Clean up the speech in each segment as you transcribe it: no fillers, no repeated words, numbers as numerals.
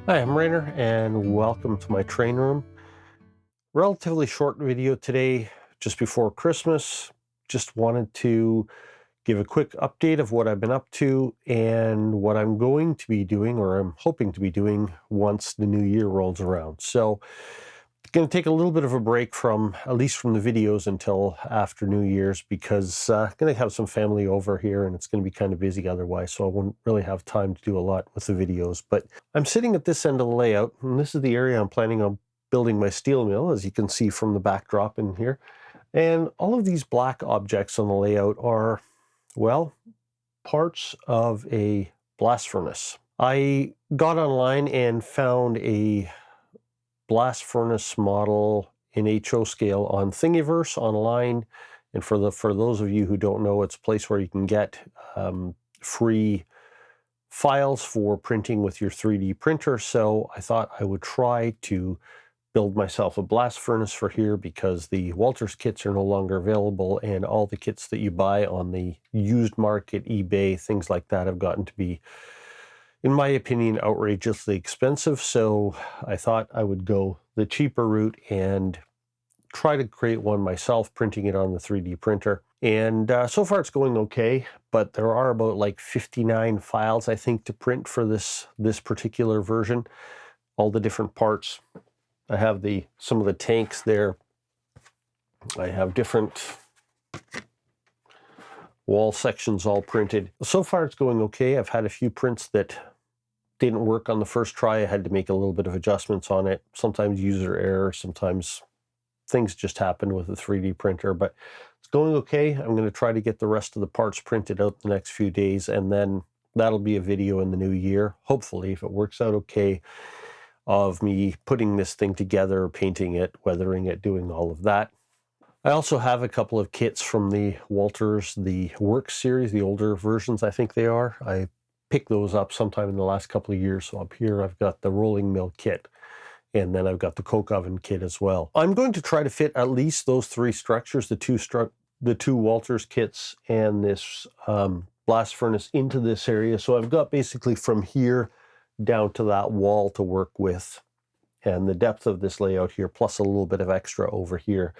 Hi, I'm Rainer and welcome to my train room. Relatively short video today, just before Christmas. Just wanted to give a quick update of what I've been up to and what I'm going to be doing, or I'm hoping to be doing, once the new year rolls around. So going to take a little bit of a break from, at least from the videos, until after New Year's, because I'm going to have some family over here and it's going to be kind of busy otherwise, so I won't really have time to do a lot with the videos. But I'm sitting at this end of the layout, and this is the area I'm planning on building my steel mill, as you can see from the backdrop in here. And all of these black objects on the layout are, well, parts of a blast furnace. I got online and found a blast furnace model in HO scale on Thingiverse online. And for those of you who don't know, it's a place where you can get free files for printing with your 3D printer. So I thought I would try to build myself a blast furnace for here, because the Walther's kits are no longer available, and all the kits that you buy on the used market, eBay, things like that, have gotten to be, in my opinion, outrageously expensive. So I thought I would go the cheaper route and try to create one myself, printing it on the 3D printer. And so far it's going okay, but there are about like 59 files, I think, to print for this particular version. All the different parts. I have some of the tanks there. I have different wall sections all printed. So far it's going okay. I've had a few prints that didn't work on the first try. I had to make a little bit of adjustments on it. Sometimes user error, sometimes things just happen with a 3D printer, but it's going okay. I'm going to try to get the rest of the parts printed out the next few days, and then that'll be a video in the new year, hopefully, if it works out okay, of me putting this thing together, painting it, weathering it, doing all of that. I also have a couple of kits from the Walther's, the Works series, the older versions, I think they are. I picked those up sometime in the last couple of years. So up here I've got the rolling mill kit, and then I've got the coke oven kit as well. I'm going to try to fit at least those three structures, the two Walther's kits and this blast furnace, into this area. So I've got basically from here down to that wall to work with, and the depth of this layout here, plus a little bit of extra over here.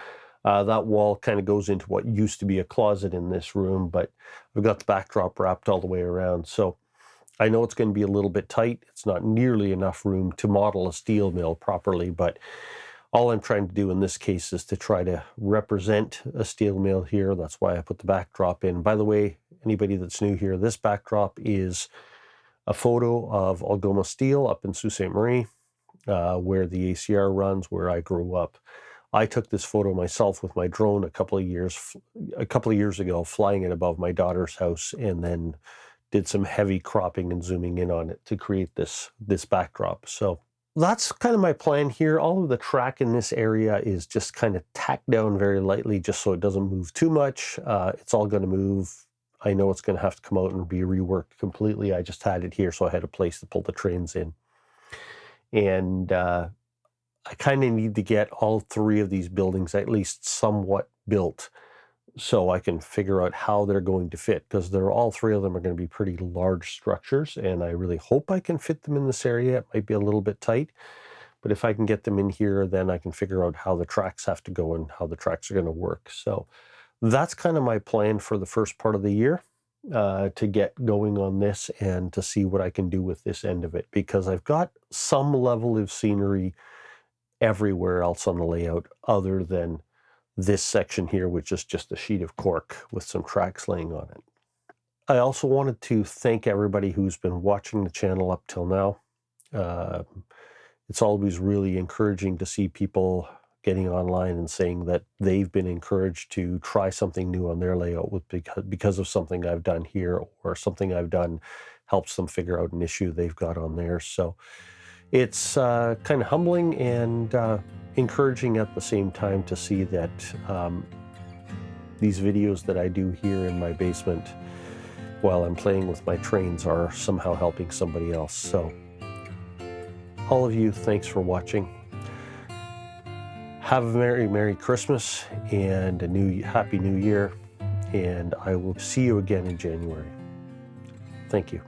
That wall kind of goes into what used to be a closet in this room, but I've got the backdrop wrapped all the way around. So I know it's going to be a little bit tight. It's not nearly enough room to model a steel mill properly, but all I'm trying to do in this case is to try to represent a steel mill here. That's why I put the backdrop in. By the way, anybody that's new here, this backdrop is a photo of Algoma Steel up in Sault Ste. Marie, where the ACR runs, where I grew up. I took this photo myself with my drone a couple of years ago, flying it above my daughter's house, and then did some heavy cropping and zooming in on it to create this backdrop. So that's kind of my plan here. All of the track in this area is just kind of tacked down very lightly, just so it doesn't move too much. It's all going to move. I know it's going to have to come out and be reworked completely. I just had it here, so I had a place to pull the trains in. And I kind of need to get all three of these buildings at least somewhat built, so I can figure out how they're going to fit, because all three of them are going to be pretty large structures, and I really hope I can fit them in this area. It might be a little bit tight, but if I can get them in here, then I can figure out how the tracks have to go and how the tracks are going to work. So that's kind of my plan for the first part of the year, to get going on this and to see what I can do with this end of it, because I've got some level of scenery everywhere else on the layout other than this section here, which is just a sheet of cork with some tracks laying on it. I also wanted to thank everybody who's been watching the channel up till now. It's always really encouraging to see people getting online and saying that they've been encouraged to try something new on their layout because of something I've done here, or something I've done helps them figure out an issue they've got on theirs. So it's kind of humbling and encouraging at the same time to see that these videos that I do here in my basement while I'm playing with my trains are somehow helping somebody else. So all of you, thanks for watching. Have a Merry Christmas and a Happy New Year, and I will see you again in January. Thank you.